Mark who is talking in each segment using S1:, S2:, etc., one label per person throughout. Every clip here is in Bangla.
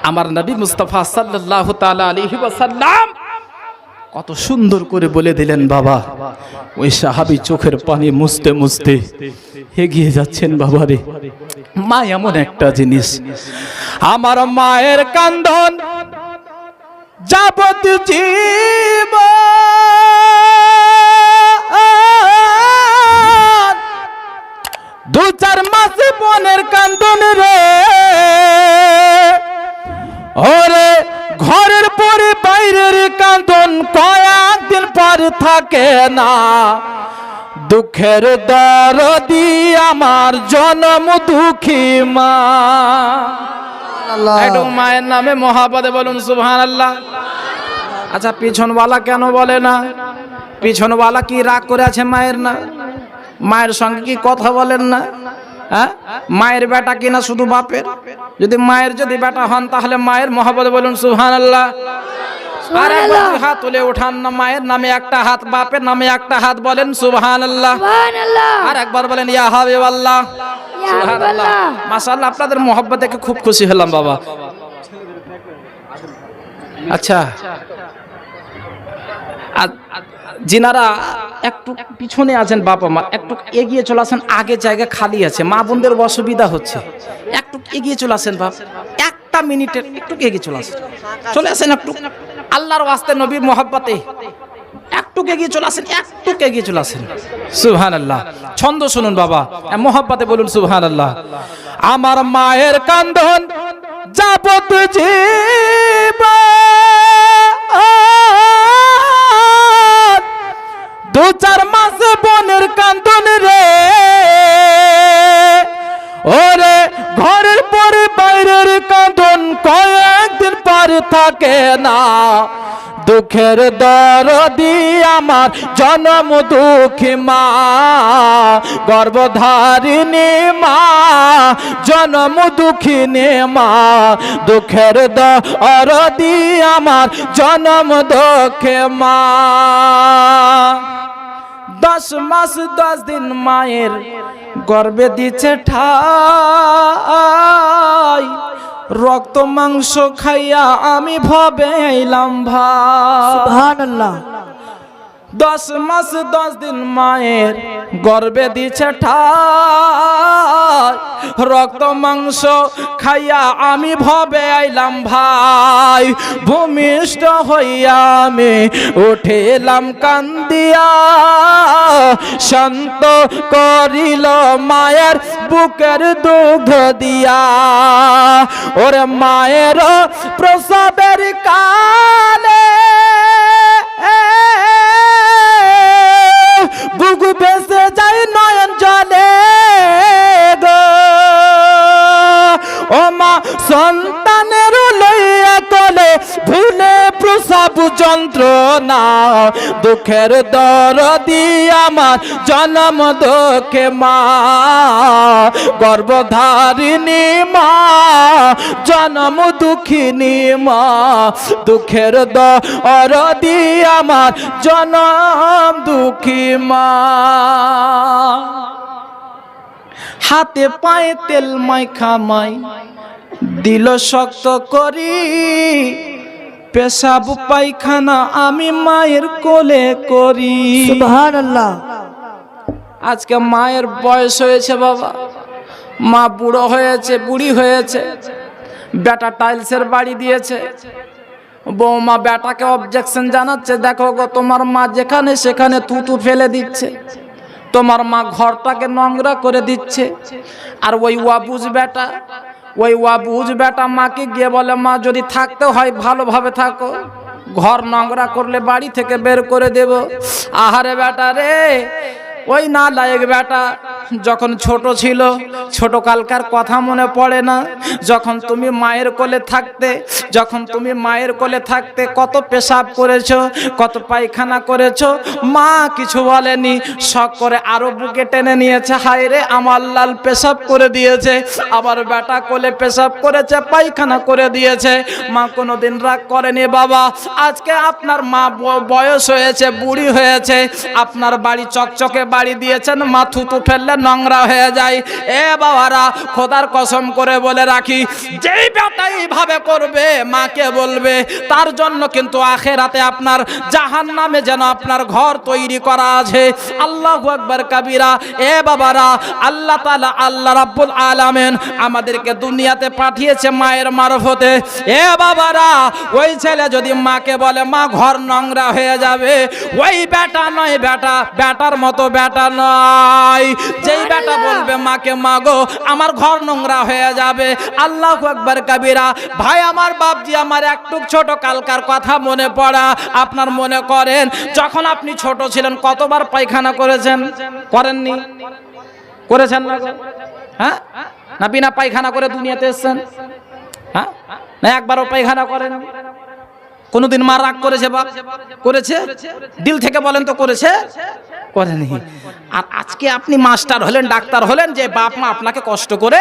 S1: আমার নবী মুস্তাফা সাল্লাল্লাহু তাআলা আলাইহি ওয়াসাল্লাম কত সুন্দর করে বলে দিলেন বাবা। ওই সাহাবী চোখের পানি মুছতে মুছতে এগিয়ে যাচ্ছেন। বাবারে, মা এমন একটা জিনিস, আমার মায়ের কান্দন যাবত জীবন, দু চার মাস বোনের কান্দন রে, ওরে ঘরের পরে বাইরের কান্দন কয়েকদিন পর থাকে না। দুঃখের দরদি আমার জন্ম দুঃখী মা। একটু মায়ের নামে মহাপদে বলুন সুবহানাল্লাহ। আচ্ছা, পিছনওয়ালা কেন বলে না? পিছনওয়ালা কি রাগ করে আছে মায়ের না? মায়ের সঙ্গে কি কথা বলেন না? হ্যাঁ, মায়ের বেটা কিনা শুধু বাপের? যদি মায়ের যদি বেটা হন তাহলে মায়ের মহব্বতে বলুন সুবহানাল্লাহ। আর একবার হাত তুলে উঠান না, মায়ের নামে একটা হাত, বাপের নামে একটা হাত, বলেন সুবহানাল্লাহ। আর একবার বলেন ইয়া হাবিবাল্লাহ। সুবহানাল্লাহ, মাশাআল্লাহ, আপনাদের মহব্বত দেখে খুব খুশি হলাম বাবা। আচ্ছা, যিনারা একটু পিছনে আছেন বাবা মা, একটু এগিয়ে চলে আসেন, আগে জায়গা খালি আছে, মা বোনদের অসুবিধা হচ্ছে, একটু এগিয়ে চলে আসেন বাবা, একটা মিনিটের একটু এগিয়ে চলে আসেন, চলে আসেন একটু আল্লাহর ওয়াস্তে নবীর মহব্বতে একটু এগিয়ে চলে আসেন, একটু এগিয়ে চলে আসেন। সুবহানাল্লাহ। ছন্দ শুনুন বাবা, মহব্বতে বলুন সুবহানাল্লাহ। আমার মায়ের কান্দন যাবত জীবন, দু চার মাস বোনের কান্দন রে, ওরে ঘরের পরে বাইরের কান্দন কয়েকদিন পর থাকে না। দুঃখের দরদি আমার জন্ম দুঃখী মা, গর্ভধারিণী মা, জন্ম দুঃখিনী মা। দুঃখের দরদি আমার জন্ম দুঃখী মা। 10 মাস 10 দিন মায়ের গর্ভে দিচ্ছে ঠাই, রক্ত মাংস খাইয়া আমি ভবে এলাম ভাই।
S2: সুবহানাল্লাহ।
S1: 10 মাস 10 দিন মায়ের গর্ভে দিচ্ছে ঠাই, রক্ত মাংস খাইয়া আমি ভবে আইলাম ভাই। ভূমিষ্ঠ হইয়া আমি উঠিলাম কান্দিয়া, শান্ত করিল মায়ের বুকের দুগ্ধ দিয়া। ওরে মায়ের প্রসবের কালে বুক বেসে যায় নয়ন জলে গো, ও মা সন্তানের লইয়া কোলে ভুলে প্রসব যন্ত্রণা। দুঃখের দরদি আমার জন্ম দুঃখে মা, গর্ভধারিণী মা, জন্ম দুঃখিনী মা। দুঃখের দরদি আমার জন্ম দুঃখী মা। হাতে পায়ে তেল মাইখা মাই দিল শক্ত করি, পেশাব পায়খানা আমি মায়ের কোলে করি।
S2: সুবহানাল্লাহ।
S1: আজকে মায়ের বয়স হয়েছে বাবা, মা বুড়ো হয়েছে, বুড়ি হয়েছে, বেটা টাইলসের বাড়ি দিয়েছে, বৌমা বেটাকে অবজেকশন জানাচ্ছে, দেখো গো তোমার মা যেখানে সেখানে থুতু ফেলে দিচ্ছে, তোমার মা ঘরটাকে নোংরা করে দিচ্ছে। আর ওই ওয়াবুজ বেটা মাকে গিয়ে বলে, মা যদি থাকতে হয় ভালোভাবে থাকো, ঘর নোংরা করলে বাড়ি থেকে বের করে দেব। আহারে বেটা রে, ওই নালায়েক বেটা যখন ছোট ছিল, ছোট কালকার কথা মনে পড়ে না? যখন তুমি মায়ের কোলে থাকতে, যখন তুমি মায়ের কোলে থাকতে কত পেশাব করেছো, কত পায়খানা করেছো, মা কিছু বলেনি, শখ করে আরো বুকে টেনে নিয়েছে, হায় রে আমার লাল পেশাব করে দিয়েছে, আবার বেটা কোলে পেশাব করেছে, পায়খানা করে দিয়েছে, মা কোনোদিন রাগ করেনি। বাবা, আজকে আপনার মা বয়স হয়েছে, বুড়ি হয়েছে, আপনার বাড়ি চকচকে বাড়ি দিয়েছেন, মা থুতু ফেললে বেটা নোংরা হয়ে যায়। এ বাবারা, খোদার কসম করে বলে রাখি, যেই বেটা এইভাবে করবে, মাকে বলবে, তার জন্য কিন্তু আখেরাতে আপনার জাহান্নামে যেন আপনার ঘর তৈরি করা আছে। আল্লাহু আকবার কাবীরা। এ বাবারা, আল্লাহ তাআলা, আল্লাহ রাব্বুল আলামিন আমাদেরকে দুনিয়াতে পাঠিয়েছে মায়ের মারফতে। এ বাবারা, ওই ছেলে যদি মাকে বলে মা ঘর নোংরা হয়ে যাবে, ওই বেটা নয়, বেটার মতো বেটা নয়। যেই বেটা বলবে মাকে, মা গো আমার ঘর নোংরা হয়ে যাবে, আল্লাহু আকবার কাবীরা। ভাই আমার, বাপজি আমার, একটু ছোট কালকার কথা মনে পড়া। আপনার মনে করেন যখন আপনি ছোট ছিলেন কতবার পায়খানা করেছেন? করেননি? করেছেন না? হ্যাঁ, না বিনা পায়খানা করে দুনিয়াতে এসেছেন? হ্যাঁ, না একবারও পায়খানা করেন? কোনদিন মা রাগ করেছে? বাপ করেছে? দিল থেকে বলেন তো করেছে? করেনি। আর আজকে আপনি মাস্টার হলেন, ডাক্তার হলেন, যে বাপ মা আপনাকে কষ্ট করে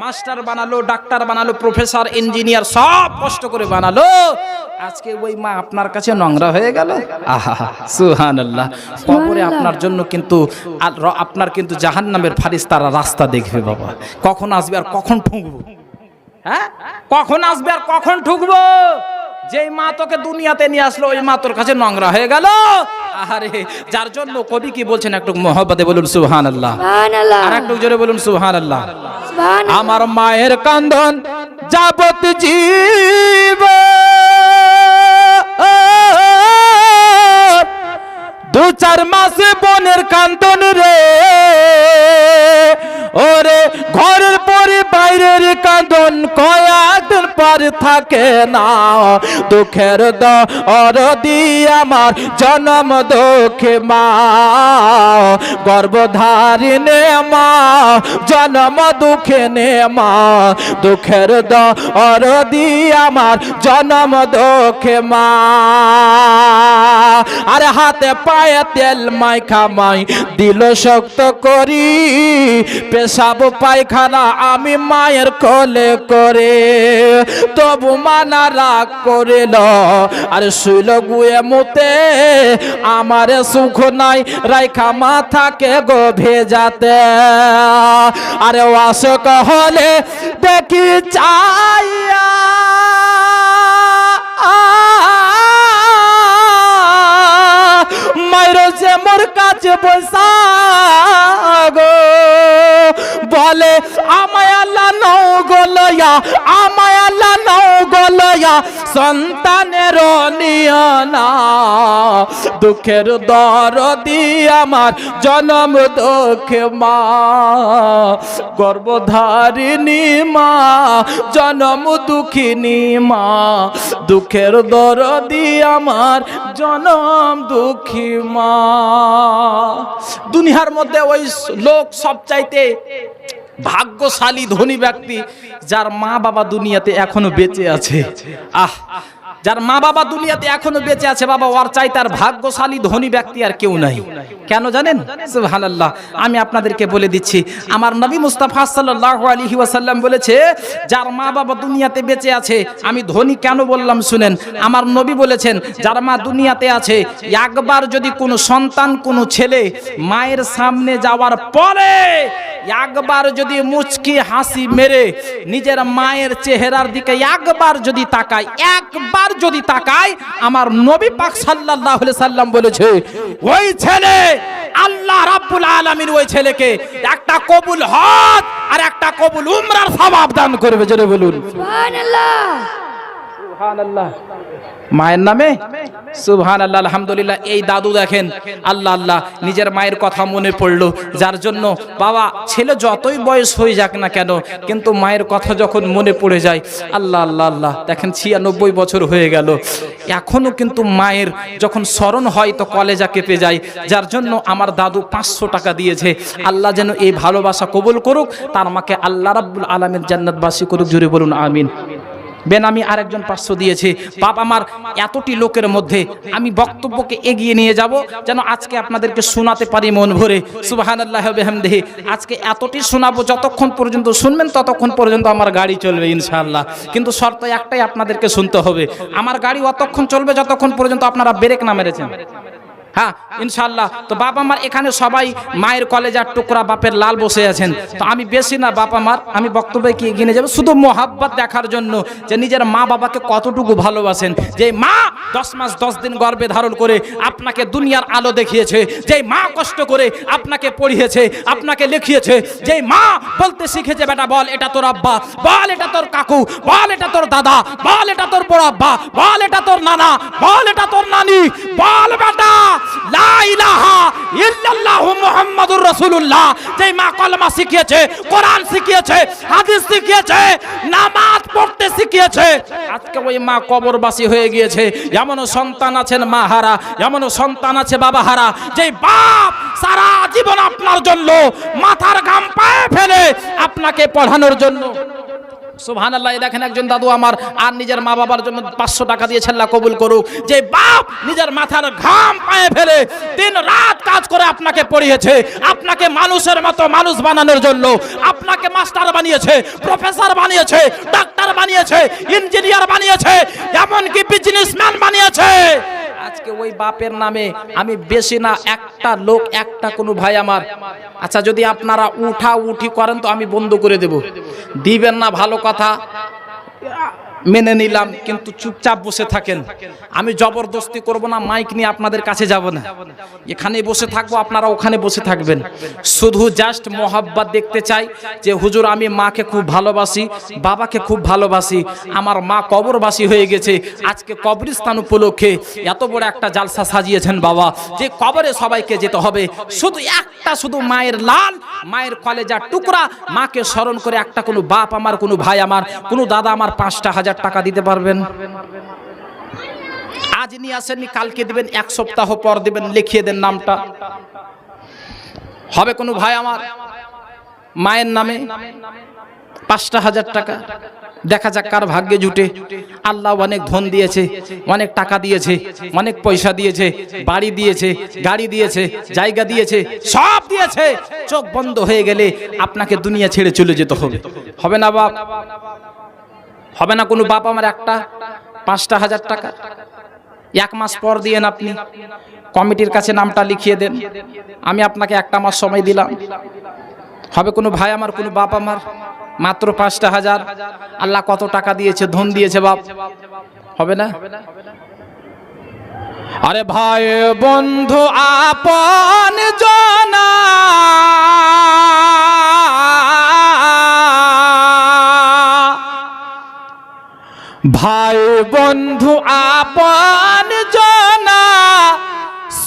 S1: মাস্টার বানালো, ডাক্তার বানালো, প্রফেসর, ইঞ্জিনিয়ার সব কষ্ট করে বানালো, আজকে ওই মা আপনার কাছে নোংরা হয়ে গেল। আহা, সুবহানাল্লাহ। কবরে আপনার জন্য কিন্তু আপনার কিন্তু জাহান্নামের ফারিস্তারা রাস্তা দেখবে বাবা, কখন আসবে আর কখন ঠুকবো। হ্যাঁ, কখন আসবে আর কখন ঠুকবো। যেই মা তোকে দুনিয়াতে নিয়ে আসলো, ওই মা তোর কাছে নোংরা হয়ে গেল। আরে, যার জন্য কবি কি বলছেন, একটু মহব্বতে বলুন সুবহানাল্লাহ, আর একটু জোরে বলুন সুবহানাল্লাহ। আমার মায়ের কান্দন যাবত জীব, দু চার মাসে বোনের কান্দন রে, ওরে ঘরের পরে বাইরের কান্দন কয়েকদিন পর থাকে না। দুঃখের দরদি আমার জনম দুঃখে মা, গর্ভধারিণী মা জনম দুঃখে নে মা। দুঃখের দরদি আমার জনম দুঃখে মা। আরে হাতে পায়ে তেল মাইখা মাই দিল শক্ত করি, পেশাব পায়খানা আমি মায়ের কোলে করে, তবু মানা রাগ করিল। আরে শুইল গুয়ে মুতে, আমার সুখ নাই রাইখা মাথাকে গো ভেজাতে। আরে ওয়াসক হলে দেখি চাইয়া, মায়ের যে মোর কাছে বসা গো, বলে আমায় আল্লাহ নও গলয়া, আমায় আল্লাহ নও গলয়া, সন্তানের নিয়ানা। দুঃখের দরদি আমার জনম দুঃখে মা, গর্ভধারিণী মা জনম দুঃখিনী মা। দুঃখের দরদি আমার জনম দুঃখী মা। দুনিয়ার মধ্যে ওই লোক সবচাইতে ভাগ্যশালী ধনী ব্যক্তি যার মা বাবা দুনিয়াতে এখনো বেঁচে আছে। যার মা বাবা দুনিয়াতে এখনো বেঁচে আছে বাবা, ওর চাই তার ভাগ্যশালী ধনী ব্যক্তি আর কেউ নাই। কেন জানেন? সুবহানাল্লাহ। আমি আপনাদেরকে বলে দিচ্ছি, আমার নবী মুস্তাফা সাল্লাল্লাহু আলাইহি ওয়াসাল্লাম বলেছে, যার মা বাবা দুনিয়াতে বেঁচে আছে। আমি ধনী কেন বললাম শুনেন। আমার নবী বলেছেন, যার মা দুনিয়াতে আছে, একবার যদি কোনো সন্তান, কোনো ছেলে মায়ের সামনে যাওয়ার পরে একবার যদি মুচকি হাসি মেরে নিজের মায়ের চেহারার দিকে একবার যদি তাকায়, একবার যদি তাকায়, আমার নবী পাক সাল্লাল্লাহু আলাইহি সাল্লাম বলেছে, ওই ছেলে আল্লাহ রাব্বুল আলামিন ওই ছেলেকে একটা কবুল হজ আর একটা কবুল উমরার সওয়াব দান করবে। জোরে বলুন সুবহানাল্লাহ। সুবহানাল্লাহ। মায়ের নামে সুবহানাল্লাহ, আলহামদুলিল্লাহ। এই দাদু দেখেন, আল্লাহ আল্লাহ, নিজের মায়ের কথা মনে পড়লো। যার জন্য বাবা, ছেলে যতই বয়স হয়ে যাক না কেন, কিন্তু মায়ের কথা যখন মনে পড়ে যায়, আল্লাহ আল্লাহ আল্লাহ। দেখেন 96 বছর হয়ে গেল, এখনো কিন্তু মায়ের যখন স্মরণ হয় তো কলেজা কেঁপে যায়। যার জন্য আমার দাদু 500 টাকা দিয়েছে। আল্লাহ যেন এই ভালোবাসা কবুল করুক, তার মাকে আল্লাহ রাব্বুল আলামিন জান্নাতবাসী করুক। জোরে বলুন আমিন। বেনামি আরেকজন 500 দিয়েছে। বাপ আমার, এতটি লোকের মধ্যে আমি বক্তব্যকে এগিয়ে নিয়ে যাব যেন আজকে আপনাদেরকে শোনাতে পারি মন ভরে। সুবহানাল্লাহ ওয়া বিহামদিহি। আজকে এতটি শোনাবো, যতক্ষণ পর্যন্ত শুনবেন ততক্ষণ পর্যন্ত আমার গাড়ি চলবে ইনশাআল্লাহ। কিন্তু শর্ত একটাই, আপনাদেরকে শুনতে হবে। আমার গাড়ি অতক্ষণ চলবে যতক্ষণ পর্যন্ত আপনারা ব্রেক না মেরেছেন। হ্যাঁ ইনশাআল্লাহ। তো বাবা মার এখানে সবাই মায়ের কলেজার টুকরা বাপের লাল বসে আছেন। তো আমি বেশি না বাবা মার, আমি বক্তব্যে কি এগিয়ে যাব শুধু মোহাব্বত দেখার জন্য যে নিজের মা বাবাকে কতটুকু ভালোবাসেন। যে মা 10 মাস 10 দিন গর্ভে ধারণ করে আপনাকে দুনিয়ার আলো দেখিয়েছে, যে মা কষ্ট করে আপনাকে পড়িয়েছে, আপনাকে লিখিয়েছে, যে মা বলতে শিখেছে বেটা বল এটা তোর আব্বা, বল এটা তোর কাকু, বল এটা তোর দাদা, বল এটা তোর বড় আব্বা, বল এটা তোর নানা, বল এটা তোর নানি, বল বেটা লা ইলাহা ইল্লাল্লাহু মুহাম্মাদুর রাসূলুল্লাহ। যেই মা কলমা শিখিয়েছে, কোরআন শিখিয়েছে, হাদিস শিখিয়েছে, নামাজ পড়তে শিখিয়েছে, আজকে ওই মা কবরবাসী হয়ে গিয়েছে। এমনও সন্তান আছেন মা হারা, এমনও সন্তান আছে বাবা হারা। যেই বাপ সারা জীবন আপনার জন্য মাথার ঘাম পায়ে ফেলে আপনাকে পড়ানোর জন্য, সুবহানাল্লাহ। দেখেন একজন দাদু আমার আর নিজের মা বাবার জন্য 500 টাকা দিয়েছে, আল্লাহ কবুল করুক। যে বাপ নিজের মাথার ঘাম পায়ে ফেলে দিন রাত কাজ করে আপনাকে পড়িয়েছে, আপনাকে মানুষের মতো মানুষ বানানোর জন্য আপনাকে মাস্টার বানিয়েছে, প্রফেসর বানিয়েছে, ডাক্তার বানিয়েছে, ইঞ্জিনিয়ার বানিয়েছে, এমনকি বিজনেসম্যান বানিয়েছে। আজকে ওই বাপের নামে আমি বেশি না একটা লোক, একটা কোনো ভাই আমার, আচ্ছা যদি আপনারা উঠা উঠি করেন তো আমি বন্ধ করে দেব, দিবেন না ভালো কথা মেনে নিলাম, কিন্তু চুপচাপ বসে থাকেন। আমি জবরদস্তি করব না, মাইক নিয়ে আপনাদের কাছে যাব না, এখানেই বসে থাকবো, আপনারা ওখানে বসে থাকবেন। শুধু জাস্ট মোহাব্বত দেখতে চাই যে হুজুর আমি মাকে খুব ভালোবাসি, বাবাকে খুব ভালোবাসি, আমার মা কবরবাসী হয়ে গেছে, আজকে কবরস্থান উপলক্ষে এত বড় একটা জালসা সাজিয়েছেন বাবা, যে কবরে সবাইকে যেতে হবে, শুধু একটা শুধু মায়ের লাল, মায়ের কলেজার টুকরা মাকে স্মরণ করে একটা কোনো বাপ আমার, কোনো ভাই আমার, কোনো দাদা আমার 5,000 টাকা দিতে পারবেন? আজ নিয়ে আসেননি, কালকে দিবেন, 1 সপ্তাহ পর দিবেন, লিখিয়ে দেন নামটা। হবে কোনো ভাই আমার মায়ের নামে 5,000 টাকা, দেখা যাক কার ভাগ্যে জুটে। আল্লাহ অনেক ধন দিয়েছে, অনেক টাকা দিয়েছে, অনেক পয়সা দিয়েছে, বাড়ি দিয়েছে, গাড়ি দিয়েছে, জায়গা দিয়েছে, সব দিয়েছে। চোখ বন্ধ হয়ে গেলে আপনাকে দুনিয়া ছেড়ে চলে যেতে হবে, হবে না বাপ? হবে না কোনো বাপ আমার একটা 5,000 টাকা 1 মাস পর দিয়েন, আপনি কমিটির কাছে নামটা লিখিয়ে দেন, আমি আপনাকে 1 মাস সময় দিলাম। হবে কোনো ভাই আমার, কোনো বাপ আমার মাত্র 5,000, আল্লাহ কত টাকা দিয়েছে, ধন দিয়েছে বাপ, হবে না? আরে ভাই বন্ধু আপন জনা ভাই বন্ধু আপন জনা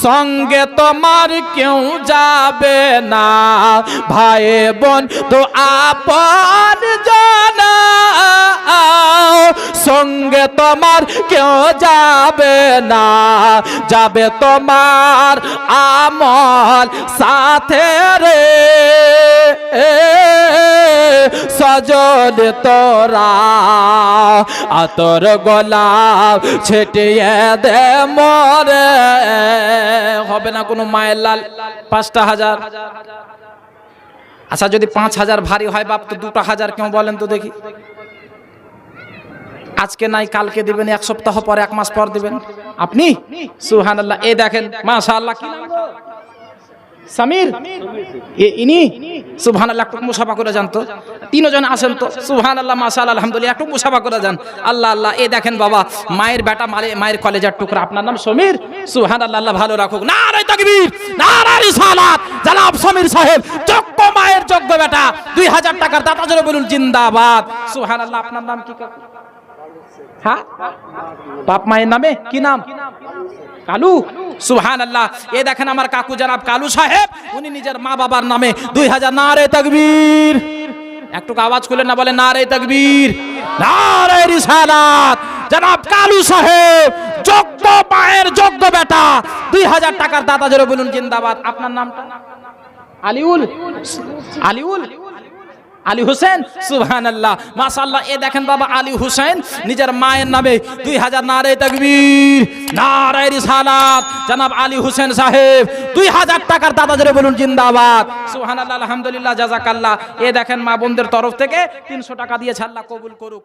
S1: সঙ্গে তোমার কেউ যাবে না, ভাই বন্ধু আপন জনা সঙ্গে তোমার কেউ যাবে না, যাবে তোমার আমল সাথে রে সজল তোরা, আতর গোলাপ ছিটিয়ে দে মরে। হবে না কোনো মায়ের লাল 5,000? আচ্ছা যদি 5,000 ভারী হয় বাপ, তো 2,000 কেউ বলেন তো দেখি? আজকে নাই কালকে দিবেন, 1 সপ্তাহ পরে, 1 মাস পর দিবেন আপনি। সুবহানাল্লাহ। এই দেখেন মাশাআল্লাহ, কি নাম গো? সামির, ইনি সুবহানাল্লাহ, একটু মুসাফা করে যান তো, 3 জন আসেন তো, সুবহানাল্লাহ মাশাআল্লাহ আলহামদুলিল্লাহ, একটু মুসাফা করে যান। আল্লাহ আল্লাহ। এই দেখেন বাবা, মায়ের বেটা, মায়ের কলেজার টুকরা, আপনার নাম সমীর, সুবহানাল্লাহ, আল্লাহ ভালো রাখুক। নারে তাকবীর, নারে রিসালাত, জনাব সমীর সাহেব যোগ্য মায়ের যোগ্য বেটা, 2,000 টাকার দাতা, জোরে বলুন জিন্দাবাদ। সুবহানাল্লাহ। আপনার নাম কি কাকু? হ্যাঁ, বাপ মায়ের নামে কি নাম? কালু। সুবহানাল্লাহ। এই দেখেন আমার কাকু জনাব কালু সাহেব, উনি নিজের মা বাবার নামে 2,000। নারে তাকবীর, একটু আওয়াজ খুলে না বলে নারে তাকবীর, নারে রিসালাত। জনাব কালু সাহেব যোগ্য মায়ের যোগ্য বেটা, 2,000 টাকার দাতা, জোরে বলুন জিন্দাবাদ। আপনার নামটা? আলিউল। আলিউল, আলী হোসেন। সুবহানাল্লাহ মাশাআল্লাহ। এ দেখেন বাবা আলী হোসেন নিজের মায়ের নামে 2,000। নারে তাকবীর, নারে রিসালাত। জনাব আলী হোসেন সাহেব 2,000 টাকার দাদা, জোরে বলুন জিন্দাবাদ। সুবহানাল্লাহ আলহামদুলিল্লাহ জাযাকাল্লাহ। এ দেখেন মা বোনদের তরফ থেকে 300 টাকা দিয়েছে, আল্লাহ কবুল করুক।